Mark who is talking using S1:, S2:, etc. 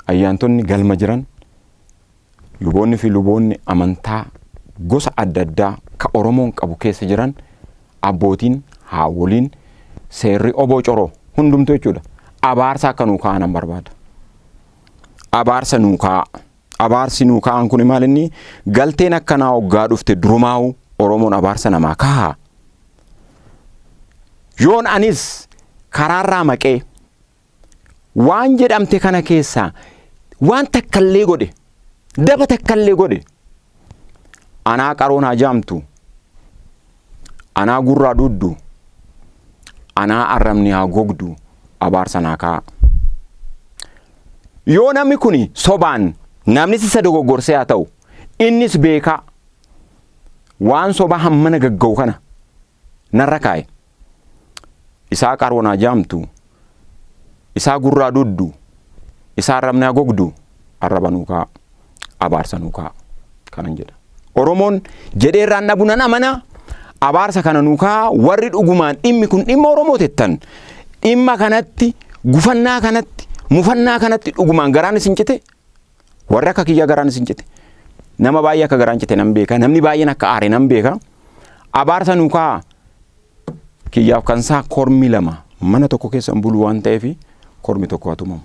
S1: ayyaantonni galma jiran luboonni fi luboonni amantaa gosa adda addaa ka Oromoon qabu keessa jiran abbootiin haawoliin seerri oboo coroo hundumtu jechuudha abaarsa akka nuu kaa'an barbaada. Abaarsa nuu kaa'a. Abaarsi nuu kaa'an kun maal inni galteen akkanaa hoggaa dhufte durumaa'u Oromoon abaarsa namaa kaa'a. Yoon anis karaarraa maqee waan jedhamte kana keessaa waan takkallee godhe daba takkallee godhe anaa qaroon hajaamtu anaa gurraa dhuddu anaa arrabni haa gogdu abaarsa naa kaa'a. Yoo namni kuni sobaan namni isa dogoggorsee haa ta'u innis beekaa waan soba hammana gagga'u kana narra kaa'e isaa qaroon hajaamtu isaa gurraa dhuddu isaa arrabni haa gogdu arraba nuu kaa'a abaarsa nuu kaa'a kanan jedha. Oromoon jedheerraan dhabunan amana abaarsa kana nuu kaa'a warri dhugumaan dhimmi kun dhimma Oromoo tettan dhimma kanatti gufannaa kanatti mufannaa kanatti dhugumaan garaan isin cite warra akka kiyya garaan isin cite nama baay'ee akka garaan cite nan beeka namni baay'een akka aare nan beeka abaarsa nuu kaa'a kiyyaaf kansaa kormi lama mana tokko keessa bulu waan ta'eef kormi tokko haa tumamu.